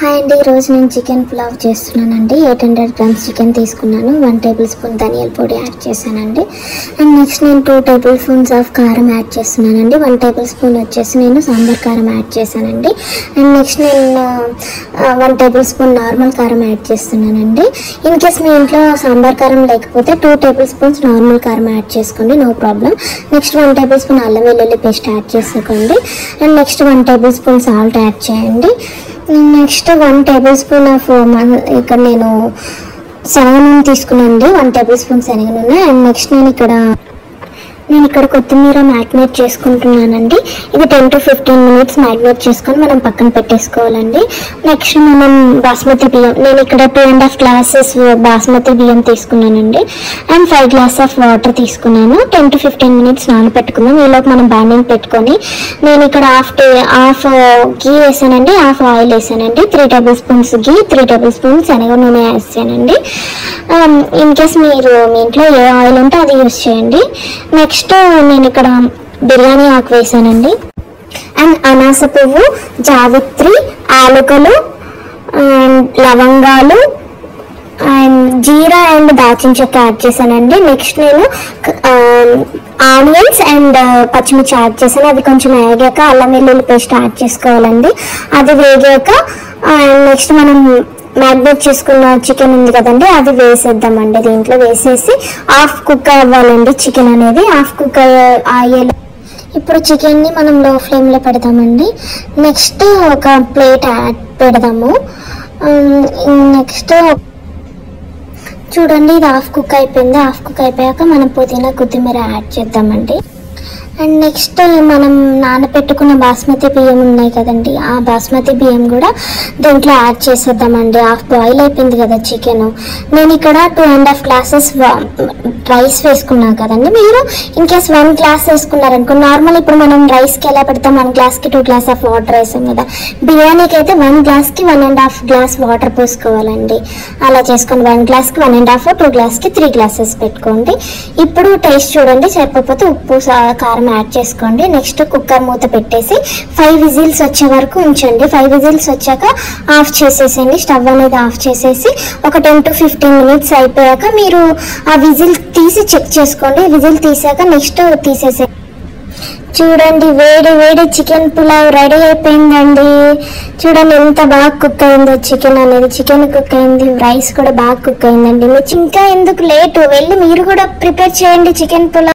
Hi అండి, ఈరోజు నేను చికెన్ పులావ్ చేస్తున్నానండి. 800 గ్రామ్స్ చికెన్ తీసుకున్నాను. 1 టేబుల్ స్పూన్ ధనియాల పొడి యాడ్ చేశానండి. అండ్ నెక్స్ట్ నేను 2 టేబుల్ స్పూన్స్ ఆఫ్ కారం యాడ్ చేస్తున్నానండి. 1 టేబుల్ స్పూన్ వచ్చేసి నేను సాంబార్ కారం యాడ్ చేశానండి. అండ్ నెక్స్ట్ నేను 1 టేబుల్ స్పూన్ నార్మల్ కారం యాడ్ చేస్తున్నానండి. ఇన్ కేస్ మీ ఇంట్లో సాంబార్ కారం లేకపోతే 2 టేబుల్ స్పూన్స్ నార్మల్ కారం యాడ్ చేసుకోండి, no problem. Next 1 tablespoon అల్లం వెల్లుల్లి పేస్ట్ యాడ్ చేసుకోండి. And next 1 tablespoon salt add చేయండి. నెక్స్ట్ 1 టేబుల్ స్పూన్ ఆఫ్ ఇక్కడ నేను శనగ నూనె తీసుకున్నానండి, 1 టేబుల్ స్పూన్ శనగ నూనె. అండ్ నెక్స్ట్ నేను ఇక్కడ కొత్తిమీర మ్యారినేట్ చేసుకుంటున్నానండి. ఇది 10 to 15 మినిట్స్ మ్యారినేట్ చేసుకొని మనం పక్కన పెట్టేసుకోవాలండి. నెక్స్ట్ మనం బాస్మతి బియ్యం, నేను ఇక్కడ 2.5 గ్లాసెస్ బాస్మతి బియ్యం తీసుకున్నానండి. అండ్ 5 గ్లాస్ ఆఫ్ వాటర్ తీసుకున్నాను. 10 to 15 మినిట్స్ నానబెట్టుకుందాం. ఈలోపు మనం బ్యానింగ్ పెట్టుకొని నేను ఇక్కడ హాఫ్ గీ వేసానండి, హాఫ్ ఆయిల్ వేసానండి. 3 టేబుల్ స్పూన్స్ గీ, 3 టేబుల్ స్పూన్స్ శనగ నూనె వేసానండి. ఇన్ కేస్ మీరు మీ ఇంట్లో ఏ ఆయిల్ ఉంటే అది యూస్ చేయండి. నెక్స్ట్ నేను ఇక్కడ బిర్యానీ ఆకు వేసానండి. అండ్ అనాస పువ్వు, జావిత్రి, యాలకులు, లవంగాలు, అండ్ జీరా అండ్ దాల్చిన చెక్క యాడ్ చేశానండి. నెక్స్ట్ నేను ఆనియన్స్ అండ్ పచ్చిమిర్చి యాడ్ చేశాను. అది కొంచెం వేగాక అల్లం వెల్లుల్లి పేస్ట్ యాడ్ చేసుకోవాలండి. అది వేగాక నెక్స్ట్ మనం మ్యారినేట్ చేసుకున్న చికెన్ ఉంది కదండి, అది వేసేద్దామండి. దీంట్లో వేసేసి హాఫ్ కుక్ అవ్వాలండి చికెన్ అనేది. హాఫ్ కుక్ అయ్యేలా ఇప్పుడు చికెన్ని మనం లో ఫ్లేమ్లో పెడదామండి. నెక్స్ట్ ఒక ప్లేట్ పెడదాము. నెక్స్ట్ చూడండి, ఇది హాఫ్ కుక్ అయిపోయింది. హాఫ్ కుక్ అయిపోయాక మనం పుదీనా కొత్తిమీర యాడ్ చేద్దామండి. అండ్ నెక్స్ట్ మనం నానబెట్టుకున్న బాస్మతి బియ్యం ఉన్నాయి కదండి, ఆ బాస్మతి బియ్యం కూడా దీంట్లో యాడ్ చేసేద్దామండి. హాఫ్ బాయిల్ అయిపోయింది కదా చికెన్. నేను ఇక్కడ 2.5 గ్లాసెస్ రైస్ వేసుకున్నాను కదండి. మీరు ఇన్ కేస్ 1 గ్లాస్ వేసుకున్నారనుకో, నార్మల్ ఇప్పుడు మనం రైస్కి ఎలా పెడతాం, 1 గ్లాస్కి 2 గ్లాస్ ఆఫ్ వాటర్ వేసాం కదా, బిర్యానీకి అయితే 1 గ్లాస్కి 1.5 గ్లాస్ వాటర్ పోసుకోవాలండి. అలా చేసుకొని 1 గ్లాస్కి 1.5, 2 గ్లాస్కి 3 గ్లాసెస్ పెట్టుకోండి. ఇప్పుడు టేస్ట్ చూడండి, సరిపోతే ఉప్పు కారం యాడ్ చేసుకోండి. నెక్స్ట్ కుక్కర్ మూత పెట్టేసి 5 విజిల్స్ వచ్చే వరకు ఉంచండి. 5 విజిల్స్ వచ్చాక ఆఫ్ చేసేసేయండి. స్టవ్ అనేది ఆఫ్ చేసేసి ఒక 10 to 15 మినిట్స్ అయిపోయాక మీరు ఆ విజిల్ తీసి చెక్ చేసుకోండి. విజిల్ తీసాక నెక్స్ట్ తీసేసే చూడండి, వేడి వేడి చికెన్ పులావ్ రెడీ అయిపోయిందండి. చూడండి ఎంత బాగా కుక్ అయిందో చికెన్ అనేది. చికెన్ కుక్ అయింది, రైస్ కూడా బాగా కుక్ అయిందండి. మీరు ఇంకా ఎందుకు లేటు, వెళ్ళి మీరు కూడా ప్రిపేర్ చేయండి చికెన్ పులావ్.